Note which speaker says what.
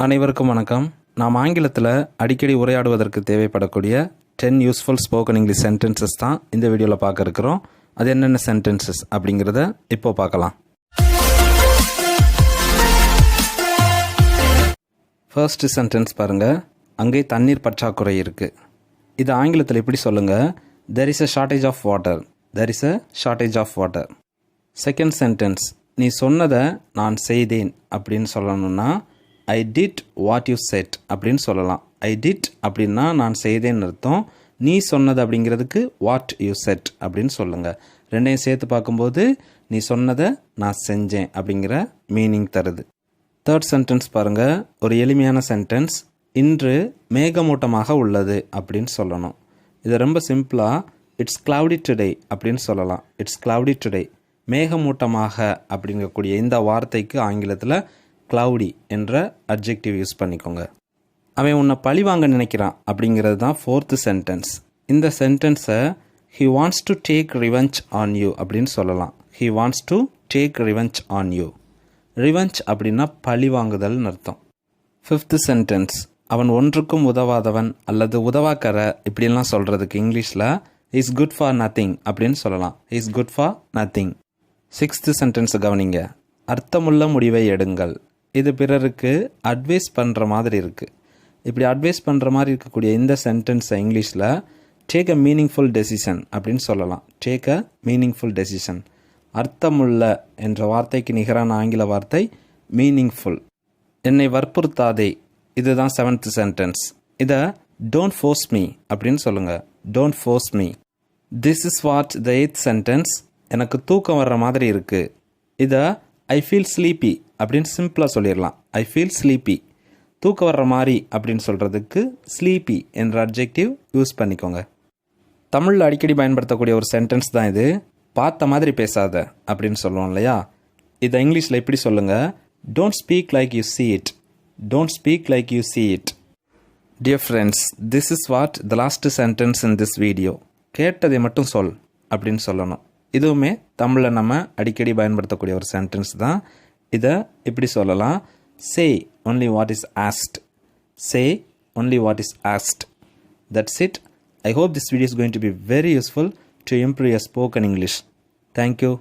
Speaker 1: அனைவருக்கும் வணக்கம். நாம் ஆங்கிலத்தில் அடிக்கடி உரையாடுவதற்கு தேவைப்படக்கூடிய 10 யூஸ்ஃபுல் ஸ்போக்கன் இங்கிலீஷ் சென்டென்சஸ் தான் இந்த வீடியோவில் பார்க்க இருக்கிறோம். அது என்னென்ன சென்டென்சஸ் அப்படிங்கிறத இப்போ பார்க்கலாம். ஃபர்ஸ்ட் சென்டென்ஸ் பாருங்கள். அங்கே தண்ணீர் பற்றாக்குறை இருக்குது. இது ஆங்கிலத்தில் எப்படி சொல்லுங்கள்? There is a shortage of water. There is a shortage of water. Second sentence, நீ சொன்னதை நான் செய்தேன் அப்படின்னு சொல்லணும்னா I did what you said அப்படின்னு சொல்லலாம். ஐ டிட் அப்படின்னா நான் செய்தேன்னு அர்த்தம். நீ சொன்னது அப்படிங்கிறதுக்கு வாட் யூ செட் அப்படின்னு சொல்லுங்கள். ரெண்டையும் சேர்த்து பார்க்கும்போது நீ சொன்னதை நான் செஞ்சேன் அப்படிங்கிற மீனிங் தருது. தேர்ட் சென்டென்ஸ் பாருங்கள். ஒரு எளிமையான சென்டென்ஸ். இன்று மேகமூட்டமாக உள்ளது அப்படின்னு சொல்லணும். இது ரொம்ப சிம்பிளாக இட்ஸ் கிளவுடி டுடே அப்படின்னு சொல்லலாம். It's cloudy today. மேகமூட்டமாக அப்படிங்கக்கூடிய இந்த வார்த்தைக்கு ஆங்கிலத்தில் கிளவுடி என்ற அட்ஜெக்டிவ் யூஸ் பண்ணிக்கோங்க. அவன் உன்னை பழி வாங்க நினைக்கிறான் அப்படிங்கிறது தான் ஃபோர்த்து சென்டென்ஸ். இந்த சென்டென்ஸை he wants to take revenge on you அப்படின்னு சொல்லலாம். He wants to take revenge on you. Revenge அப்படின்னா பழி வாங்குதல்னு அர்த்தம். ஃபிஃப்த்து சென்டென்ஸ், அவன் ஒன்றுக்கும் உதவாதவன் அல்லது உதவாக்கற இப்படிலாம் சொல்கிறதுக்கு இங்கிலீஷில் இஸ் குட் ஃபார் நத்திங் அப்படின்னு சொல்லலாம். Is good for nothing. Sixth sentence கவனிங்க. அர்த்தமுள்ள முடிவை எடுங்கள். இது பிறருக்கு அட்வைஸ் பண்ணுற மாதிரி இருக்குது. இப்படி அட்வைஸ் பண்ணுற மாதிரி இருக்கக்கூடிய இந்த சென்டென்ஸை இங்கிலீஷில் டேக் அ மீனிங்ஃபுல் டெசிஷன் அப்படின்னு சொல்லலாம். Take a meaningful decision. அர்த்தமுள்ள என்ற வார்த்தைக்கு நிகரான ஆங்கில வார்த்தை மீனிங்ஃபுல். என்னை வற்புறுத்தாதே, இதுதான் செவன்த் சென்டென்ஸ். இதை டோன்ட் ஃபோர்ஸ் மீ அப்படின்னு சொல்லுங்கள். Don't force me. This is what the eighth sentence. எனக்கு தூக்கம் வர்ற மாதிரி இருக்குது. இதை ஐ ஃபீல் ஸ்லீப்பி அப்படின்னு சிம்பிளாக சொல்லிடலாம். I feel sleepy. தூக்கம் வர்ற மாதிரி அப்படின்னு சொல்கிறதுக்கு ஸ்லீப்பி என்ற அட்ஜெக்டிவ் யூஸ் பண்ணிக்கோங்க. தமிழில் அடிக்கடி பயன்படுத்தக்கூடிய ஒரு சென்டென்ஸ் தான் இது. பார்த்த மாதிரி பேசாத அப்படின்னு சொல்லுவோம் இல்லையா? இதை இங்கிலீஷில் எப்படி சொல்லுங்கள்? Don't speak like you see it. Don't speak like you see it. Dear friends, this is what the last sentence in this video. கேட்டதை மட்டும் சொல் அப்படின்னு சொல்லணும். இதுவுமே தமிழில் நம்ம அடிக்கடி பயன்படுத்தக்கூடிய ஒரு சென்டென்ஸ் தான். இதை இப்படி சொல்லலாம். சே only what is asked. Say only what is asked. That's it. I hope this video is going to be very useful to improve your spoken English. Thank you.